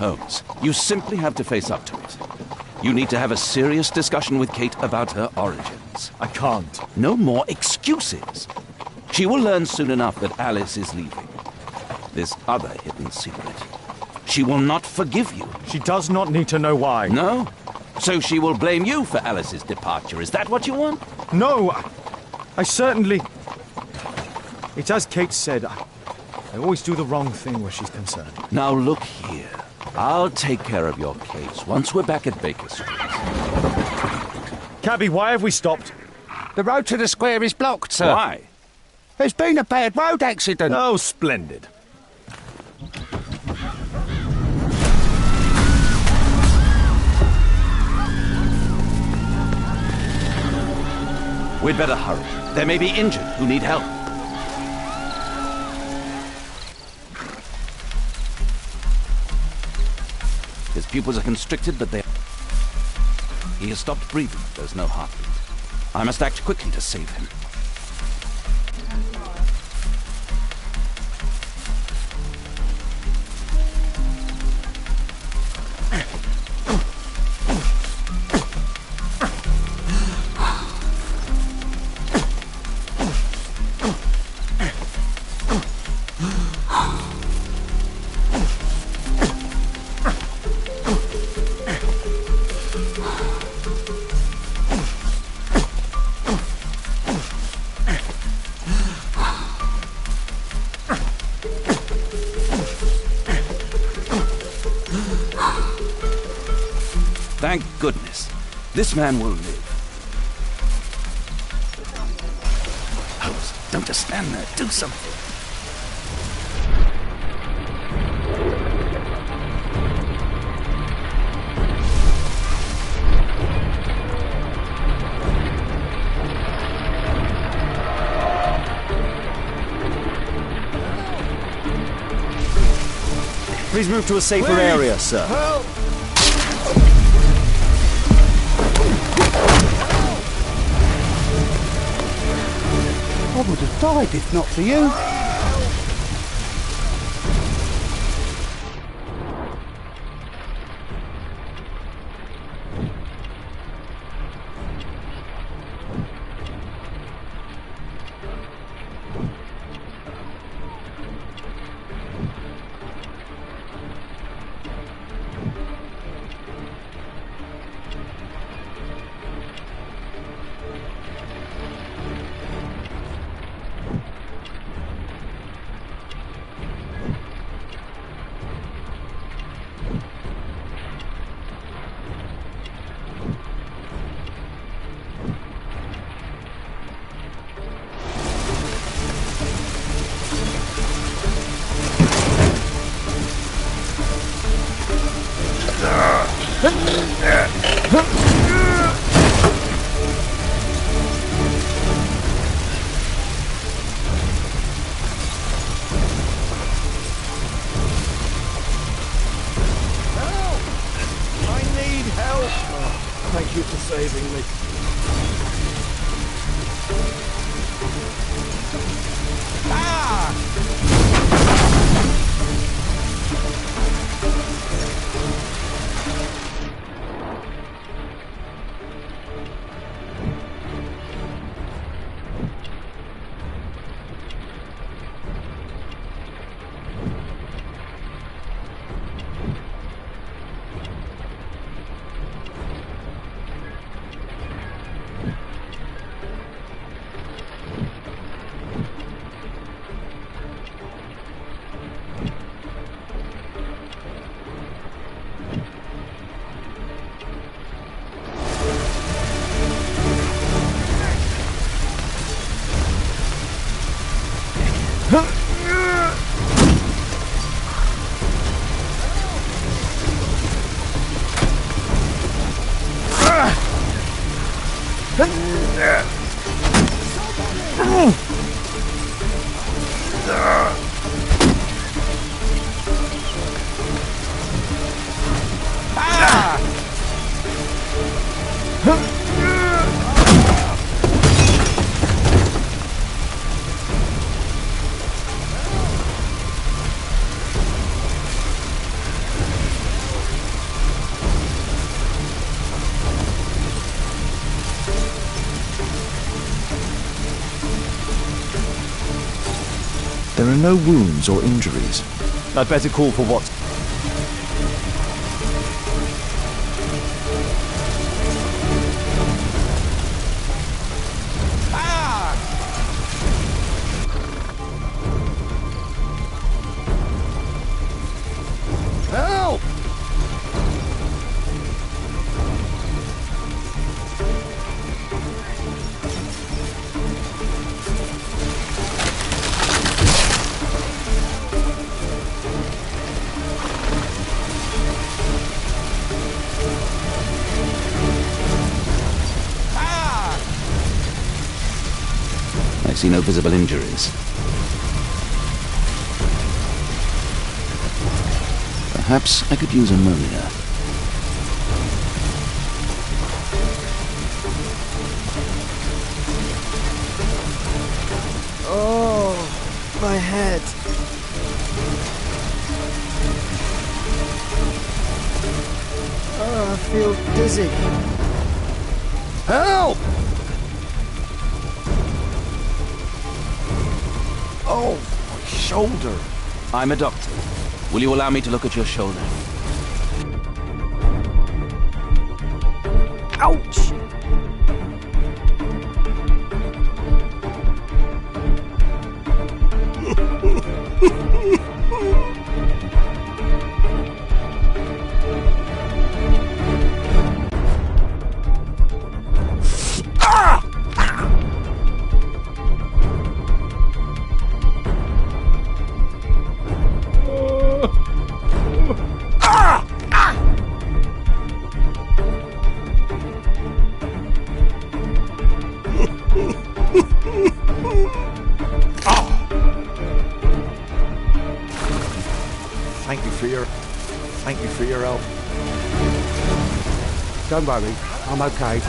Holmes, you simply have to face up to it. You need to have a serious discussion with Kate about her origins. I can't. No more excuses. She will learn soon enough that Alice is leaving. This other hidden secret. She will not forgive you. She does not need to know why. No? So she will blame you for Alice's departure. Is that what you want? No, I certainly... It's as Kate said, I always do the wrong thing where she's concerned. Now look here. I'll take care of your case once we're back at Baker Street. Cabby, why have we stopped? The road to the square is blocked, sir. Why? There's been a bad road accident. Oh, splendid. We'd better hurry. There may be injured who need help. His pupils are constricted, but they... He has stopped breathing. There's no heartbeat. I must act quickly to save him. Thank goodness. This man will live. Holmes, don't just stand there. Do something. Please move to a safer area, sir. Help! I would have died if not for you. Thank you for saving me. are no wounds or injuries. I'd better call for Watson. Help! I see no visible injuries. Perhaps I could use ammonia. Oh, my head. Oh, I feel dizzy. Help! Oh, my shoulder. I'm a doctor. Will you allow me to look at your shoulder? Ouch! Thank you for your help. Don't worry, I'm okay.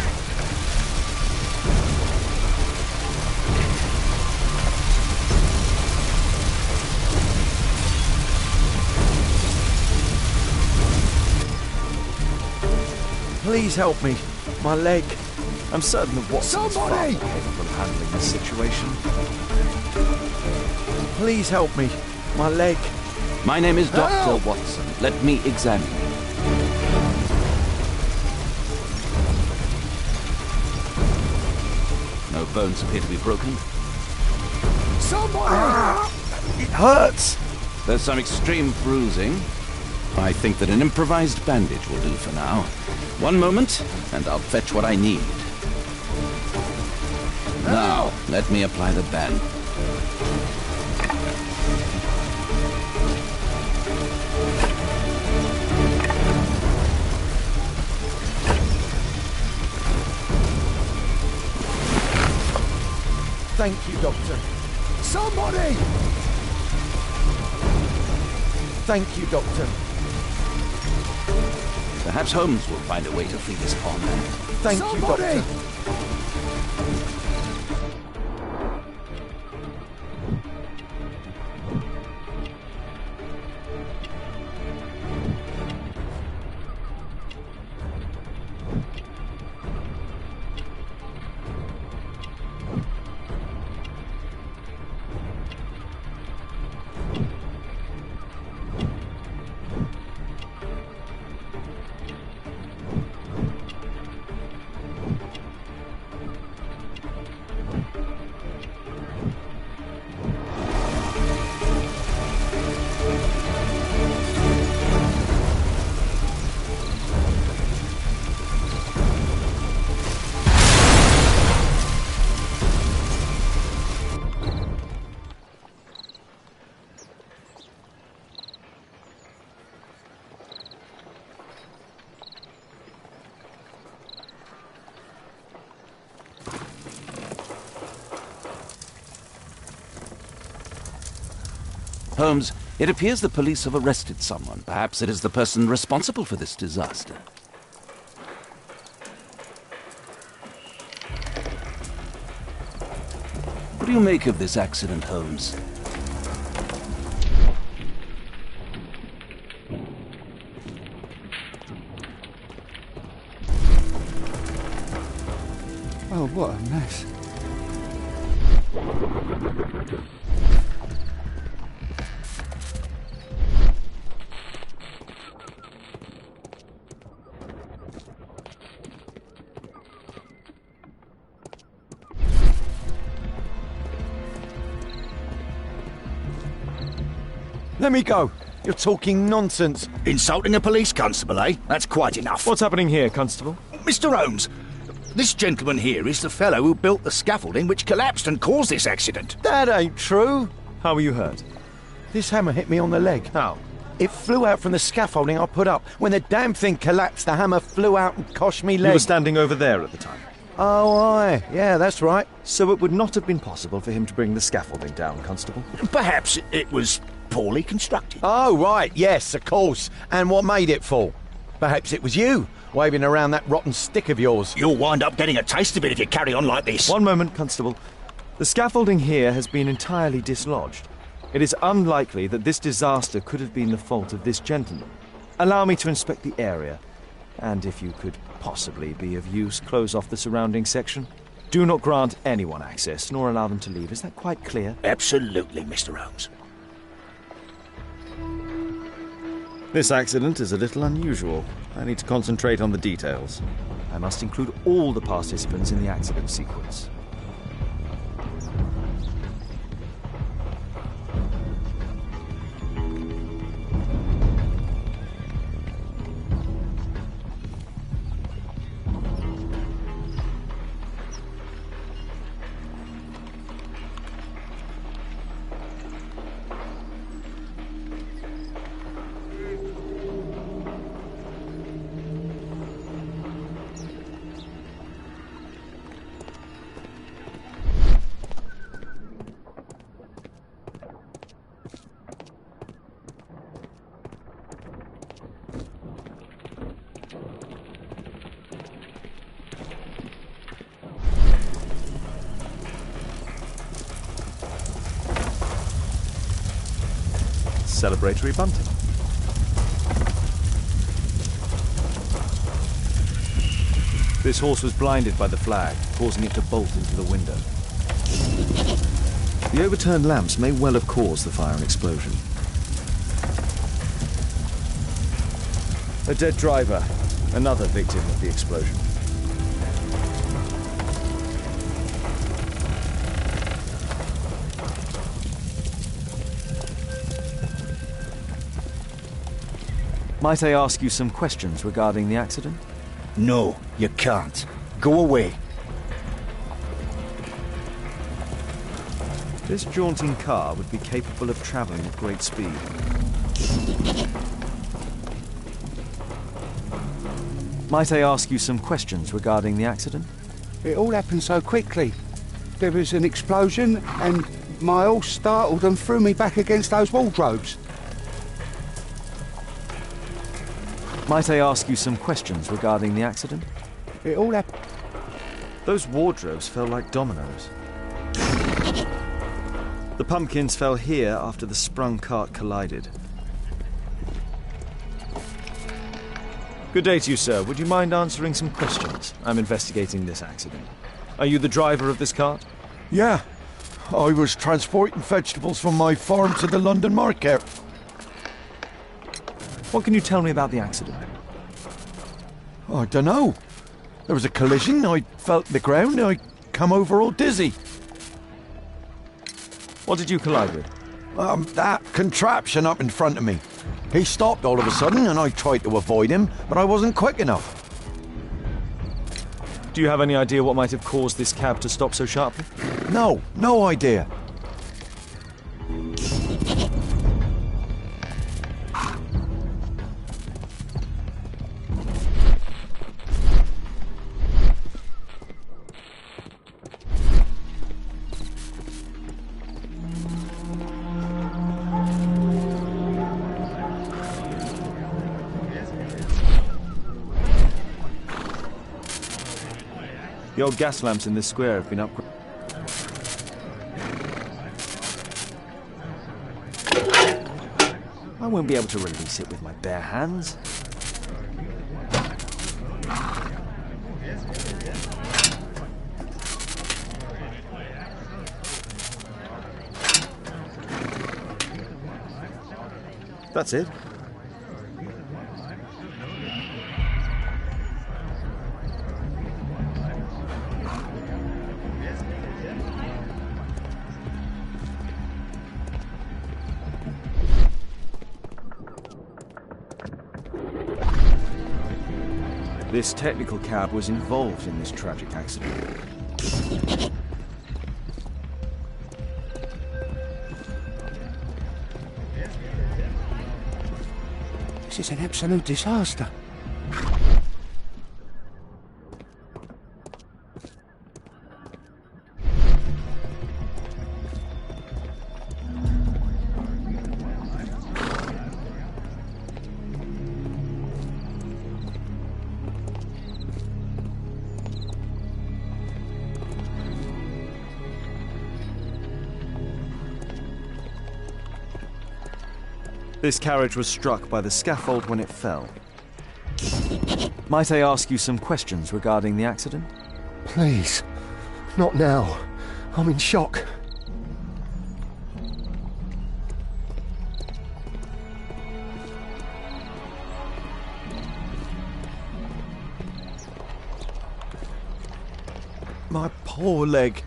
Please help me. My leg. I'm certain that Watson's far more Somebody! capable of handling this situation. Please help me. My leg. My name is Dr. Help! Watson. Let me examine you. No bones appear to be broken. Somebody! It hurts. There's some extreme bruising. I think that an improvised bandage will do for now. One moment, and I'll fetch what I need. Now, let me apply the band. Thank you, Doctor. Somebody! Thank you, Doctor. Perhaps Holmes will find a way to free this pawn man. Thank you, Somebody! Doctor. Holmes, it appears the police have arrested someone. Perhaps it is the person responsible for this disaster. What do you make of this accident, Holmes? Oh, what a mess. Let me go. You're talking nonsense. Insulting a police constable, eh? That's quite enough. What's happening here, Constable? Mr. Holmes, this gentleman here is the fellow who built the scaffolding which collapsed and caused this accident. That ain't true. How were you hurt? This hammer hit me on the leg. How? It flew out from the scaffolding I put up. When the damn thing collapsed, the hammer flew out and coshed me leg. You were standing over there at the time. Oh, aye. Yeah, that's right. So it would not have been possible for him to bring the scaffolding down, Constable? Perhaps it was poorly constructed. Oh, right. Yes, of course. And what made it fall? Perhaps it was you, waving around that rotten stick of yours. You'll wind up getting a taste of it if you carry on like this. One moment, Constable. The scaffolding here has been entirely dislodged. It is unlikely that this disaster could have been the fault of this gentleman. Allow me to inspect the area. And if you could possibly be of use, close off the surrounding section. Do not grant anyone access, nor allow them to leave. Is that quite clear? Absolutely, Mr. Holmes. This accident is a little unusual. I need to concentrate on the details. I must include all the participants in the accident sequence. Celebratory bunting. This horse was blinded by the flag, causing it to bolt into the window. The overturned lamps may well have caused the fire and explosion. A dead driver, another victim of the explosion. Might I ask you some questions regarding the accident? No, you can't. Go away. This jaunting car would be capable of travelling at great speed. Might I ask you some questions regarding the accident? It all happened so quickly. There was an explosion and my horse startled and threw me back against those wardrobes. Might I ask you some questions regarding the accident? It all happened. Those wardrobes fell like dominoes. The pumpkins fell here after the sprung cart collided. Good day to you, sir. Would you mind answering some questions? I'm investigating this accident. Are you the driver of this cart? Yeah. I was transporting vegetables from my farm to the London market. What can you tell me about the accident? I don't know. There was a collision, I felt the ground, I come over all dizzy. What did you collide with? That contraption up in front of me. He stopped all of a sudden and I tried to avoid him, but I wasn't quick enough. Do you have any idea what might have caused this cab to stop so sharply? No idea. The old gas lamps in this square have been upgraded. I won't be able to release it with my bare hands. That's it. This technical cab was involved in this tragic accident. This is an absolute disaster. This carriage was struck by the scaffold when it fell. Might I ask you some questions regarding the accident? Please. Not now. I'm in shock. My poor leg.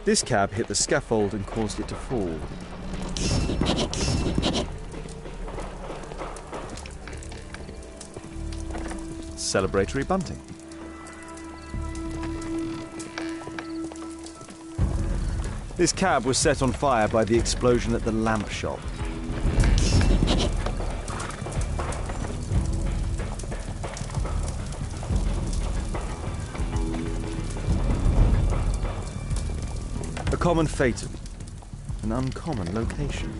This cab hit the scaffold and caused it to fall. Celebratory bunting. This cab was set on fire by the explosion at the lamp shop. A common fatum, an uncommon location.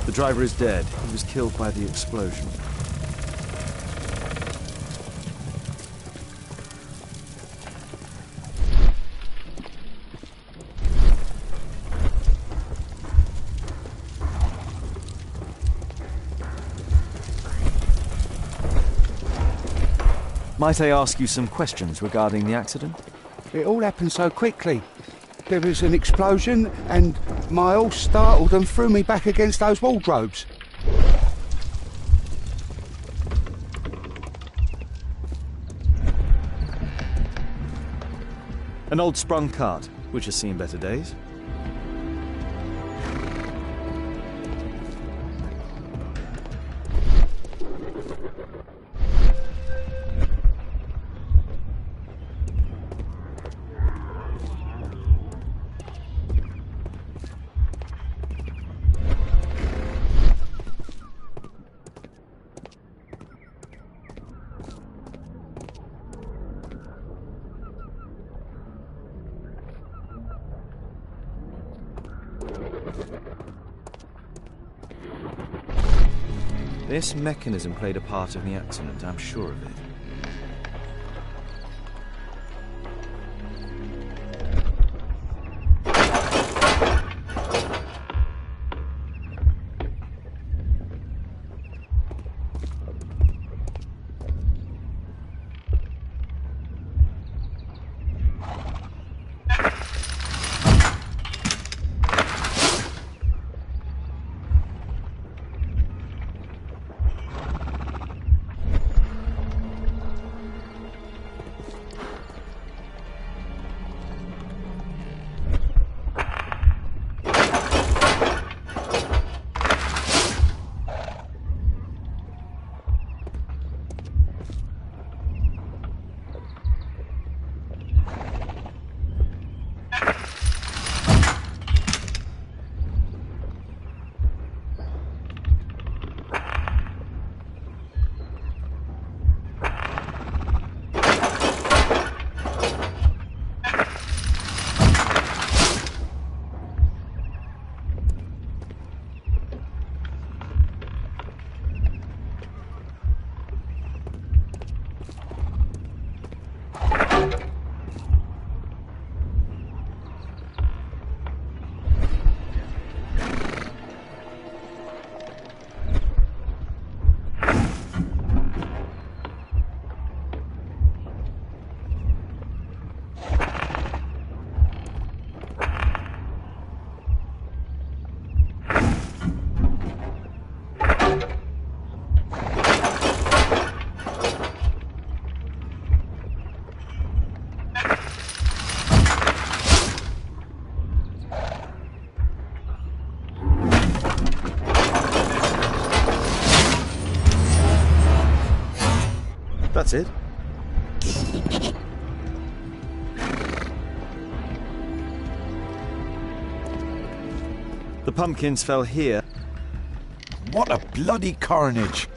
The driver is dead. He was killed by the explosion. Might I ask you some questions regarding the accident? It all happened so quickly. There was an explosion and my horse startled and threw me back against those wardrobes. An old sprung cart, which has seen better days. This mechanism played a part in the accident, I'm sure of it. That's it? The pumpkins fell here. What a bloody carnage!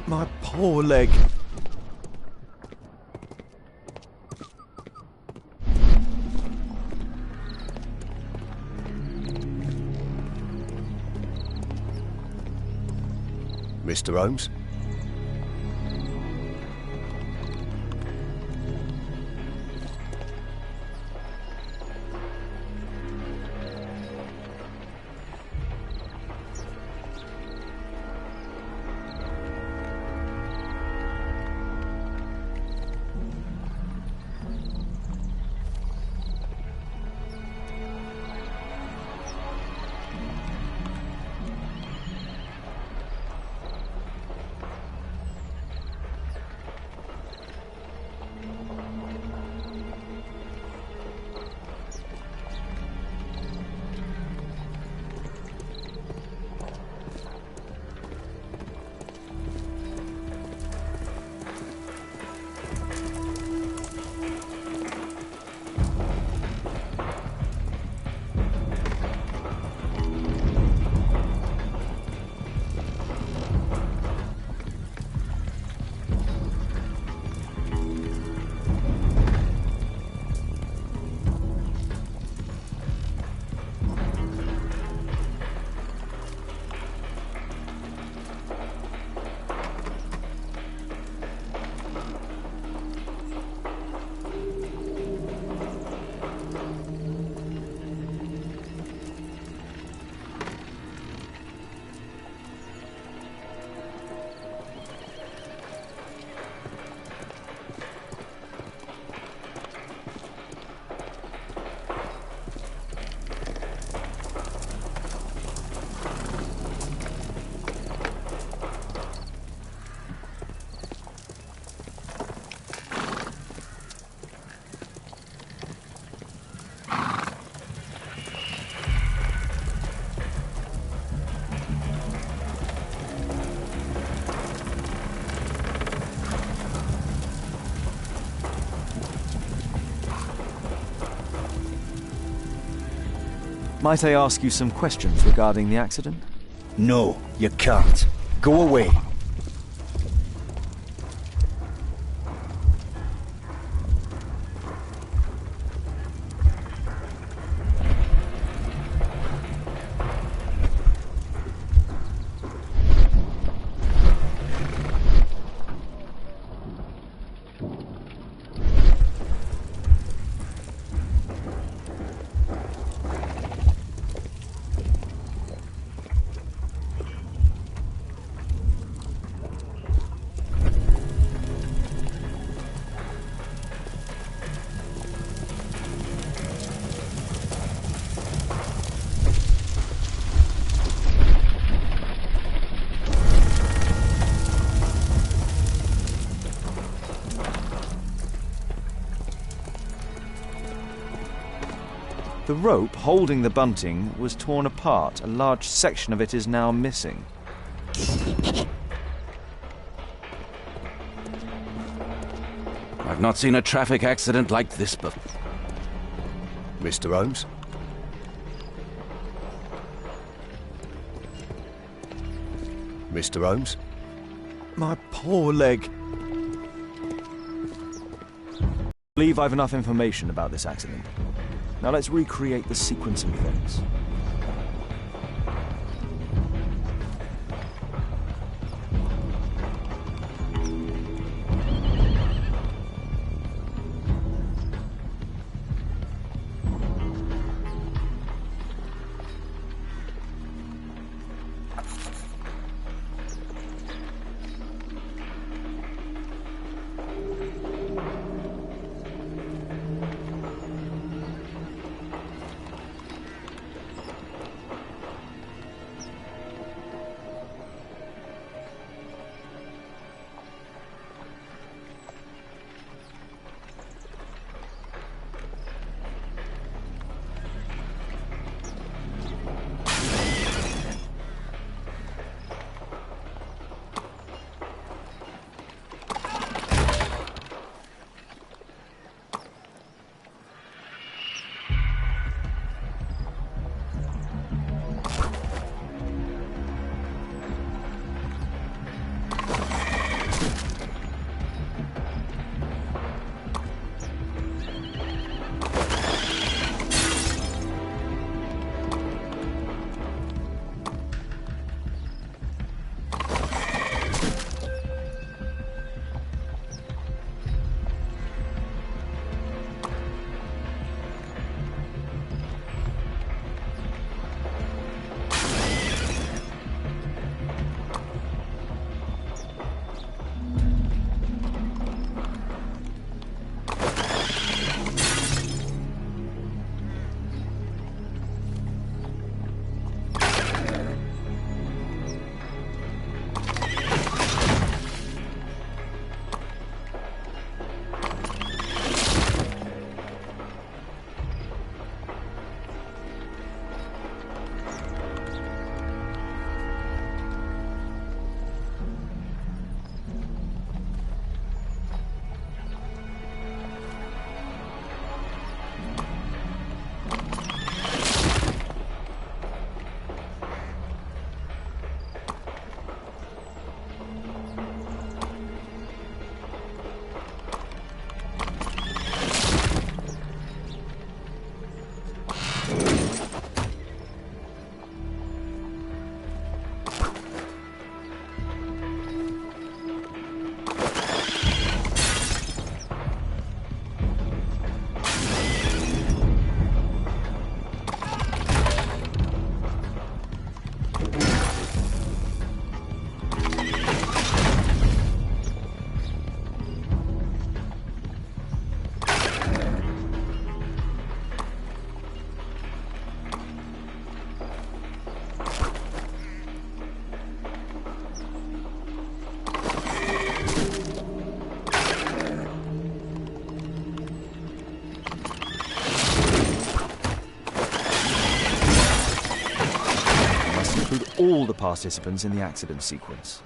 My poor leg. Mr. Holmes? Might I ask you some questions regarding the accident? No, you can't. Go away. The rope holding the bunting was torn apart. A large section of it is now missing. I've not seen a traffic accident like this before. Mr. Holmes? Mr. Holmes? My poor leg. I believe I've enough information about this accident. Now let's recreate the sequence of events. all the participants in the accident sequence.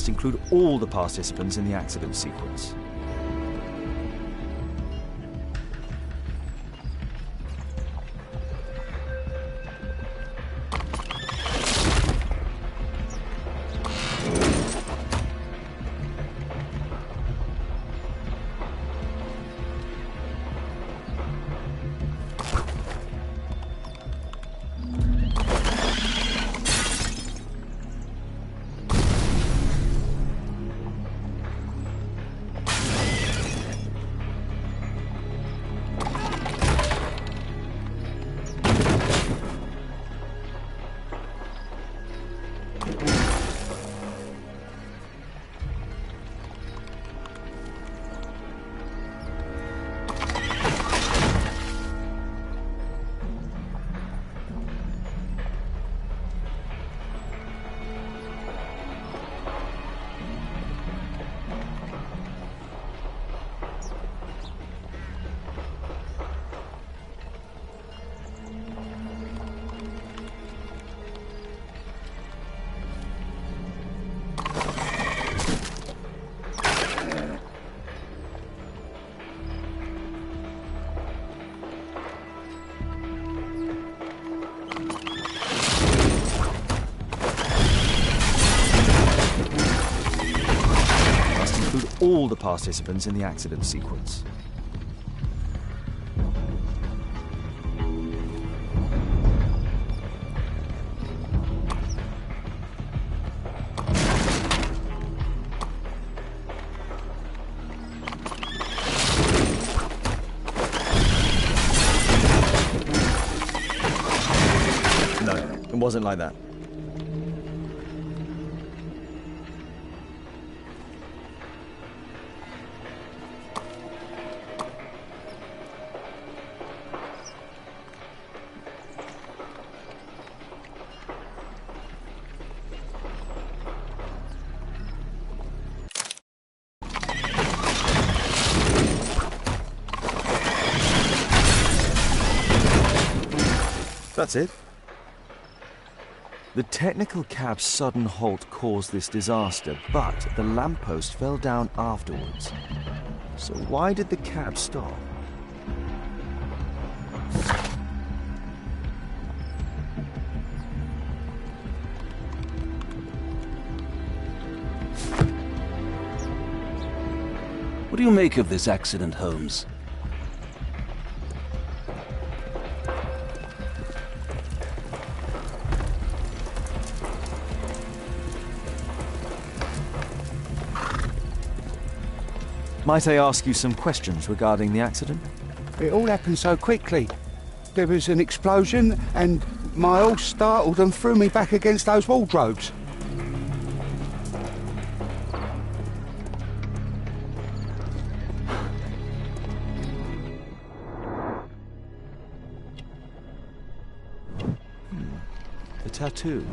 Include all the participants in the accident sequence. All the participants in the accident sequence. No, it wasn't like that. That's it. The technical cab's sudden halt caused this disaster, but the lamppost fell down afterwards. So why did the cab stop? What do you make of this accident, Holmes? Might I ask you some questions regarding the accident? It all happened so quickly. There was an explosion and my horse startled and threw me back against those wardrobes. The tattoo.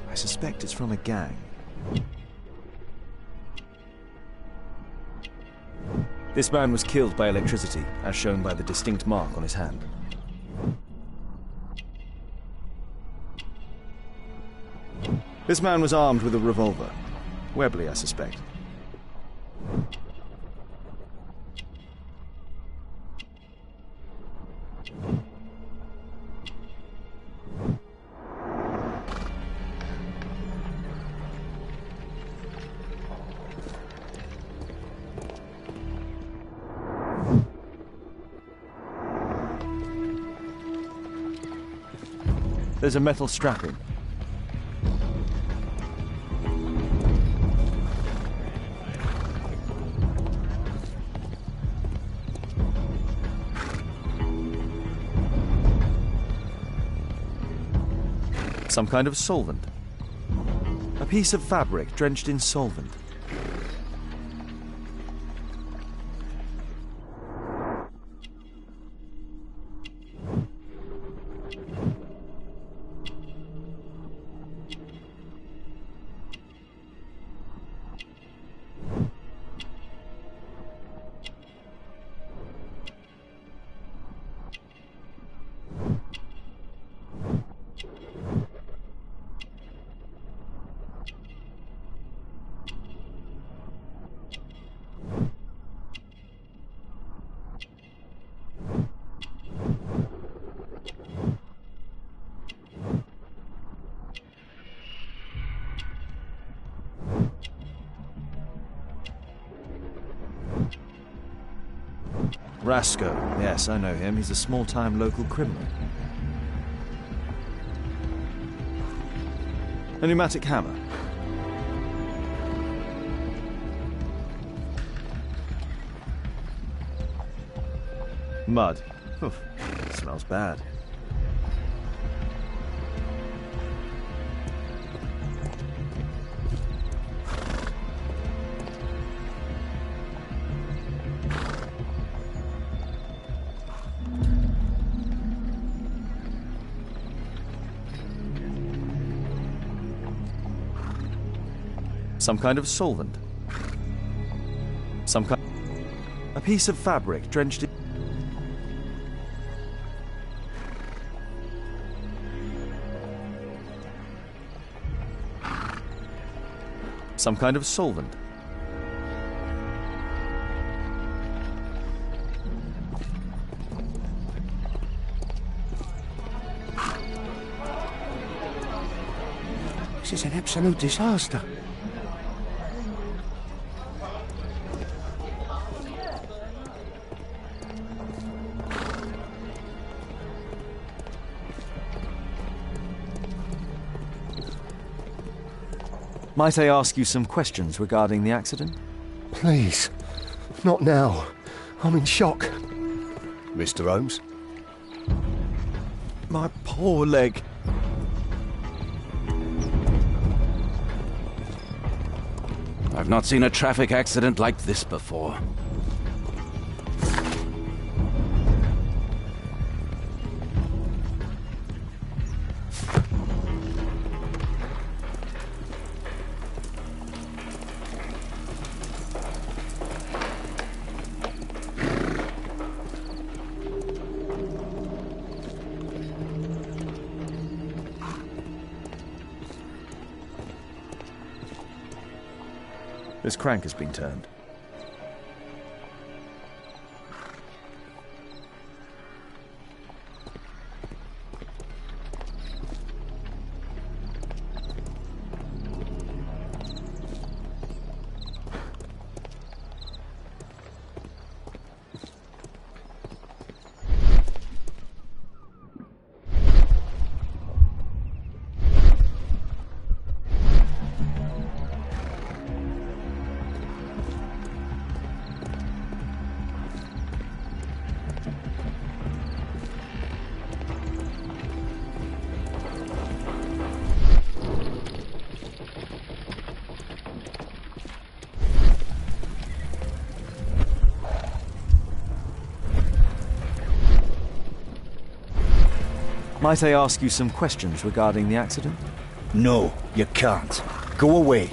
I suspect it's from a gang. This man was killed by electricity, as shown by the distinct mark on his hand. This man was armed with a revolver. Webley, I suspect. There's a metal strapping. Some kind of solvent. A piece of fabric drenched in solvent. Rasco. Yes, I know him. He's a small-time local criminal. A pneumatic hammer. Mud. Oof, smells bad. Some kind of solvent. Some kind... A piece of fabric drenched in... Some kind of solvent. This is an absolute disaster. Might I ask you some questions regarding the accident? Please. Not now. I'm in shock. Mr. Holmes? My poor leg. I've not seen a traffic accident like this before. This crank has been turned. Might I ask you some questions regarding the accident? No, you can't. Go away.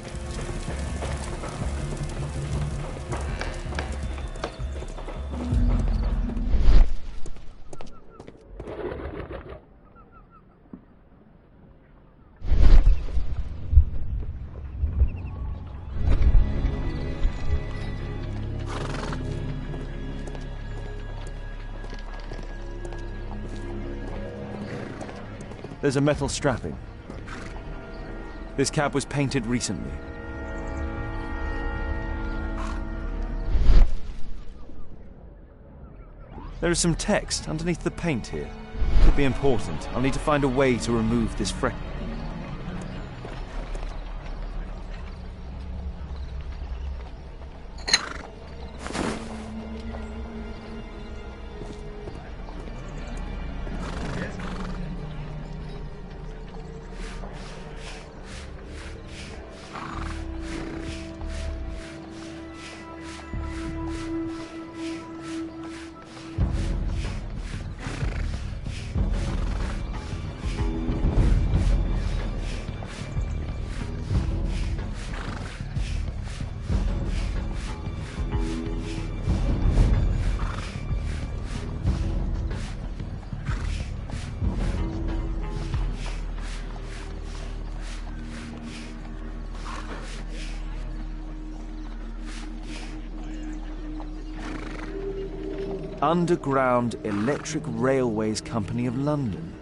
There's a metal strapping. This cab was painted recently. There is some text underneath the paint here. Could be important. I'll need to find a way to remove this freck. Underground Electric Railways Company of London.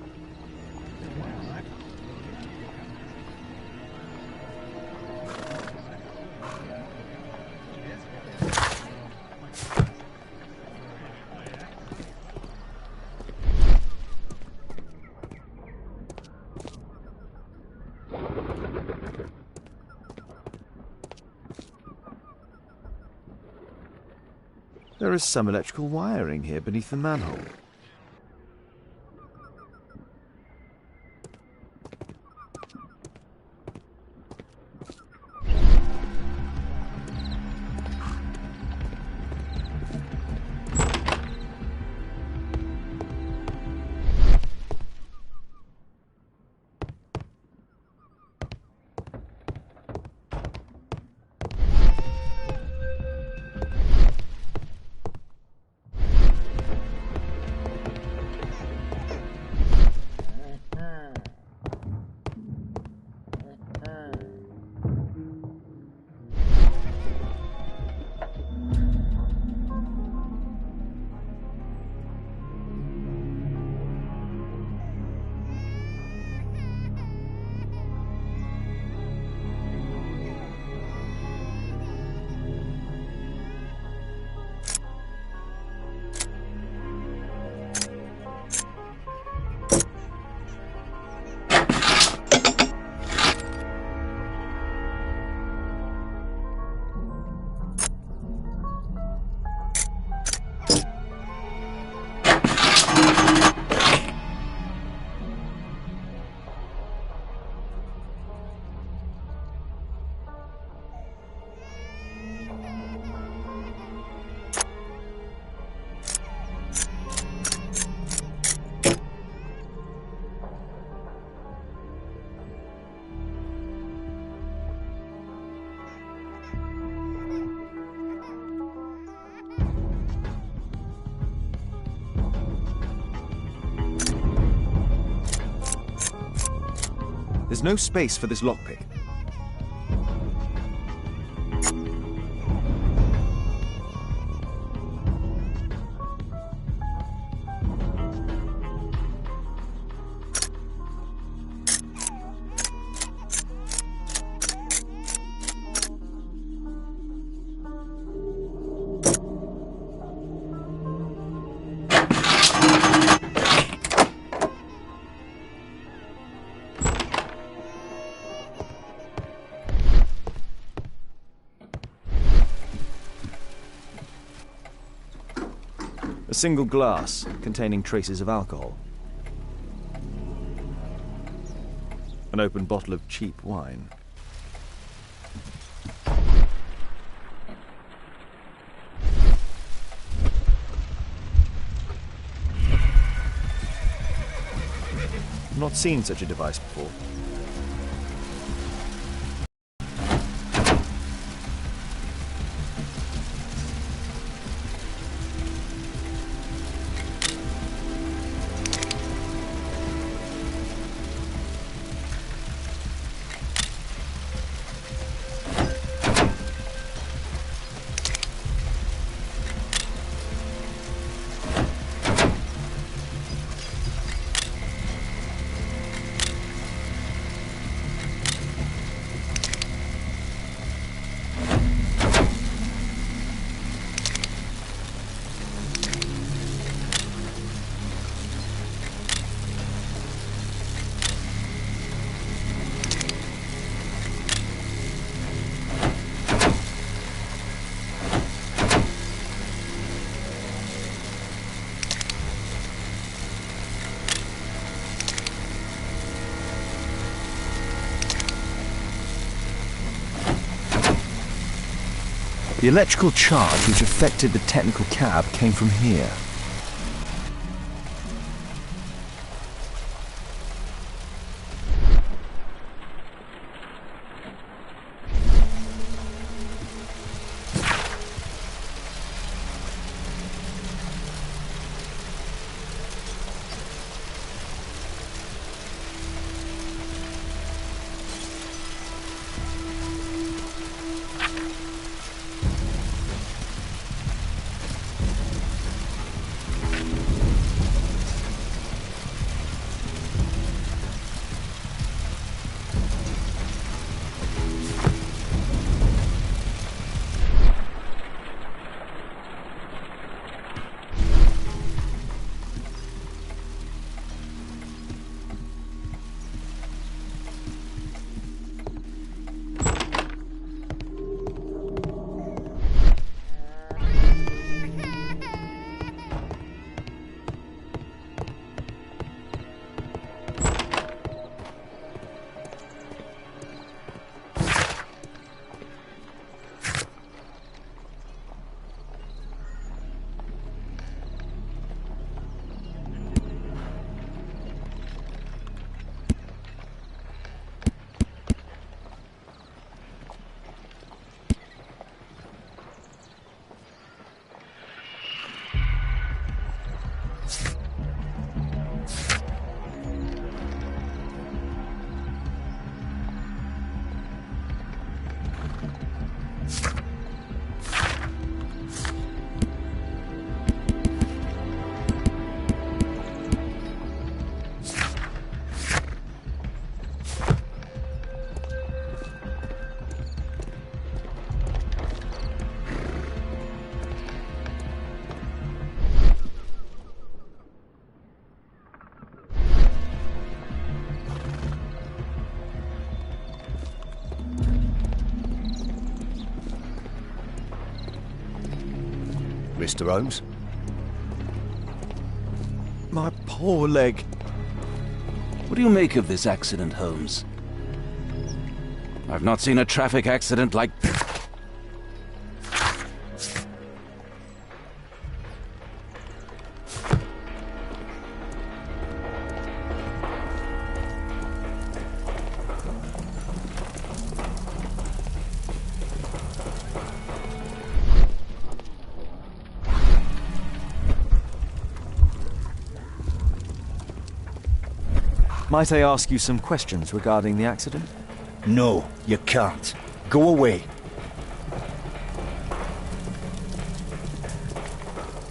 There is some electrical wiring here beneath the manhole. There's no space for this lockpick. A single glass containing traces of alcohol. An open bottle of cheap wine. I've not seen such a device before. The electrical charge which affected the technical cab came from here. Mr. Holmes? My poor leg. What do you make of this accident, Holmes? I've not seen a traffic accident like... Might I ask you some questions regarding the accident? No, you can't. Go away.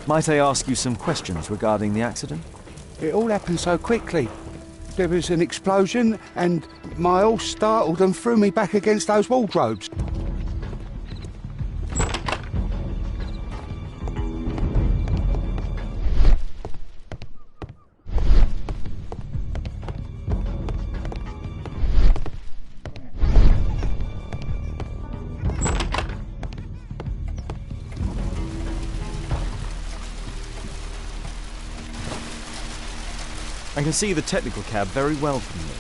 Might I ask you some questions regarding the accident? It all happened so quickly. There was an explosion, and my horse startled and threw me back against those wardrobes. I can see the technical cab very well from here.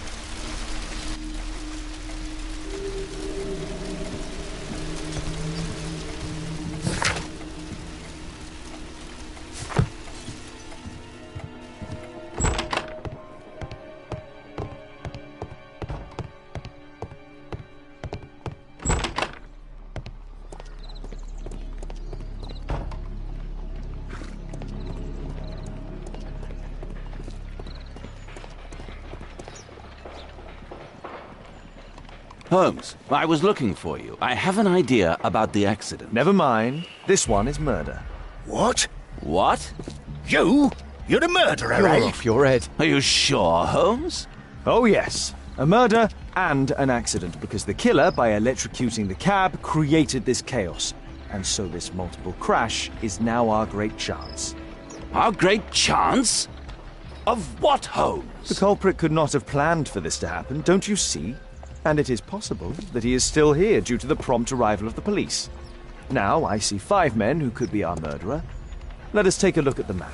Holmes, I was looking for you. I have an idea about the accident. Never mind. This one is murder. What? What? You? You're the murderer, You're eh? off your head. Are you sure, Holmes? Oh yes, a murder and an accident, because the killer, by electrocuting the cab, created this chaos. And so this multiple crash is now our great chance. Our great chance? Of what, Holmes? The culprit could not have planned for this to happen, don't you see? And it is possible that he is still here due to the prompt arrival of the police. Now I see 5 men who could be our murderer. Let us take a look at the map.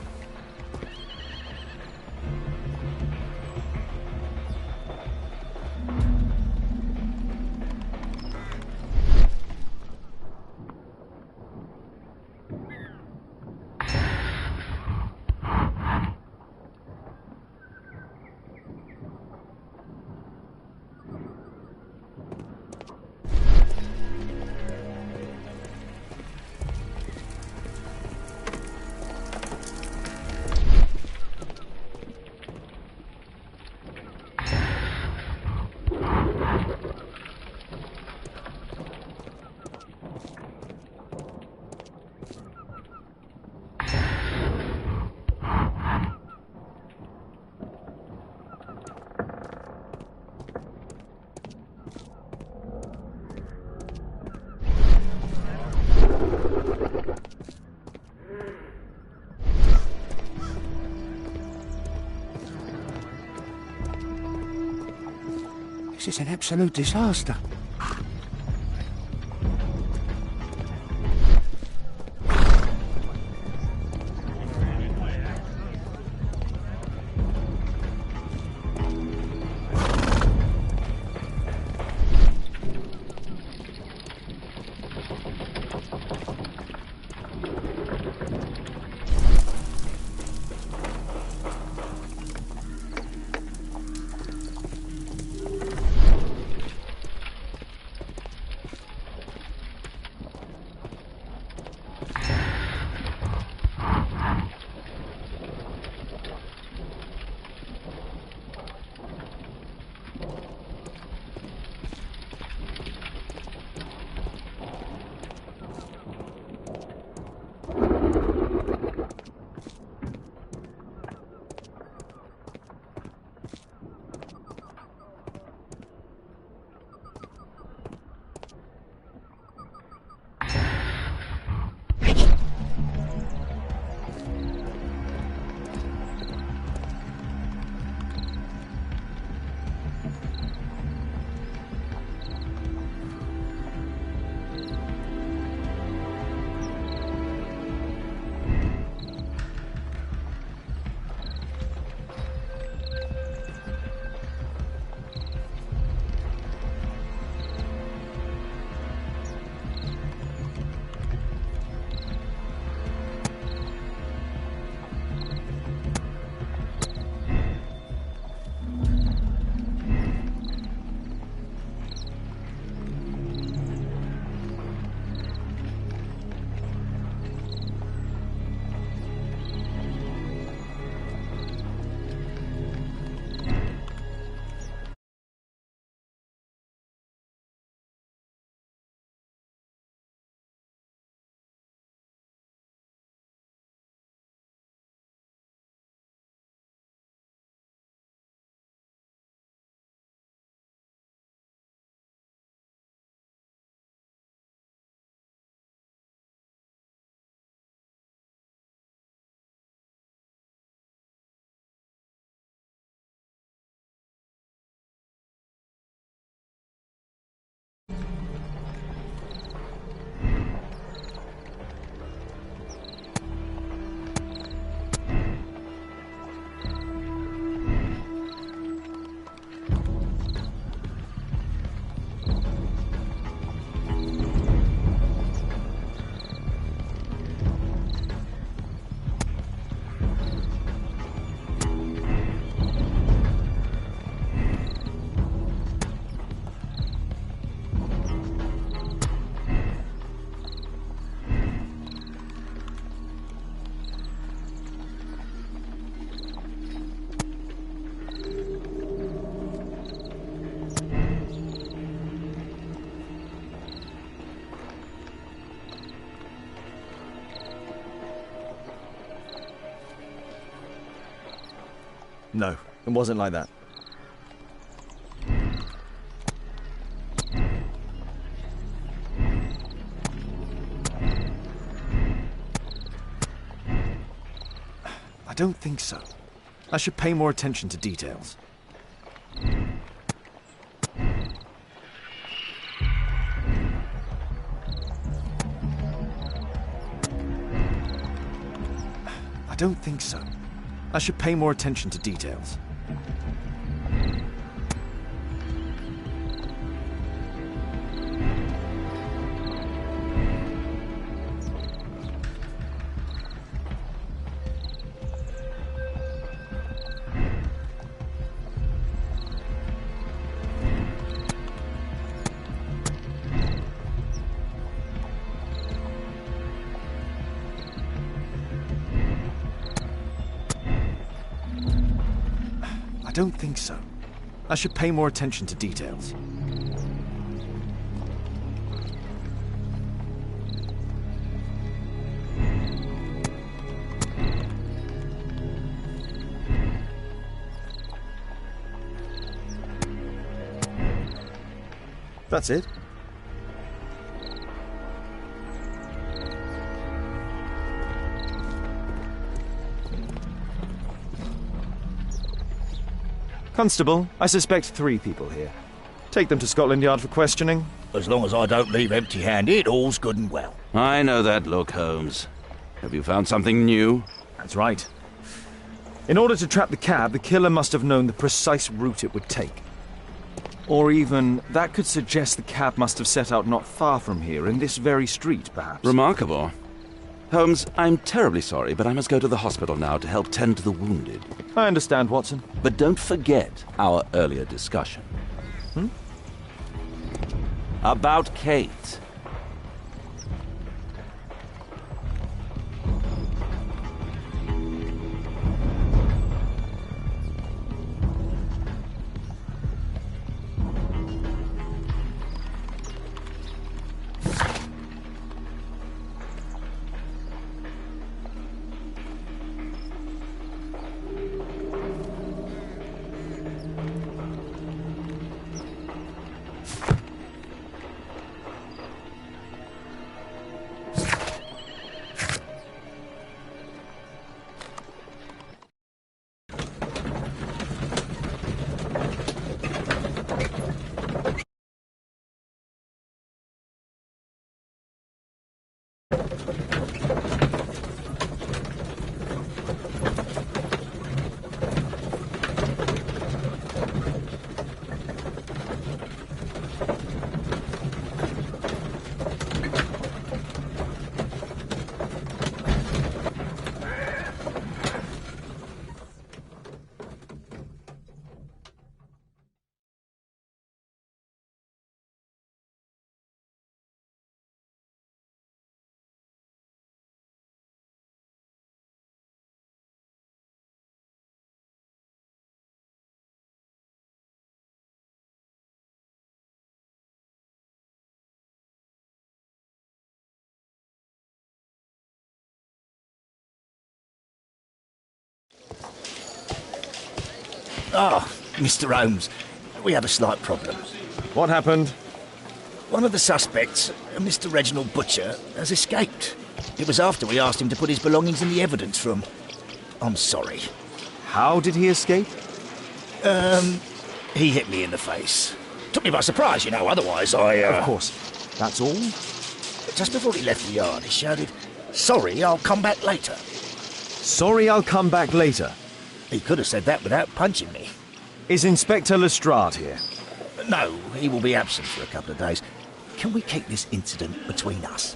This is an absolute disaster. No, it wasn't like that. I don't think so. I should pay more attention to details. I don't think so. I should pay more attention to details. I don't think so. I should pay more attention to details. That's it. Constable, I suspect 3 people here. Take them to Scotland Yard for questioning. As long as I don't leave empty-handed, all's good and well. I know that look, Holmes. Have you found something new? That's right. In order to trap the cab, the killer must have known the precise route it would take. Or even, that could suggest the cab must have set out not far from here, in this very street, perhaps. Remarkable. Holmes, I'm terribly sorry, but I must go to the hospital now to help tend to the wounded. I understand, Watson. But don't forget our earlier discussion. About Kate. Ah, Mr. Holmes, we have a slight problem. What happened? One of the suspects, Mr. Reginald Butcher, has escaped. It was after we asked him to put his belongings in the evidence room. I'm sorry. How did he escape? He hit me in the face. Took me by surprise, you know, otherwise I, Of course. That's all? Just before he left the yard, he shouted, "Sorry, I'll come back later." Sorry, I'll come back later. He could have said that without punching me. Is Inspector Lestrade here? No, he will be absent for a couple of days. Can we keep this incident between us?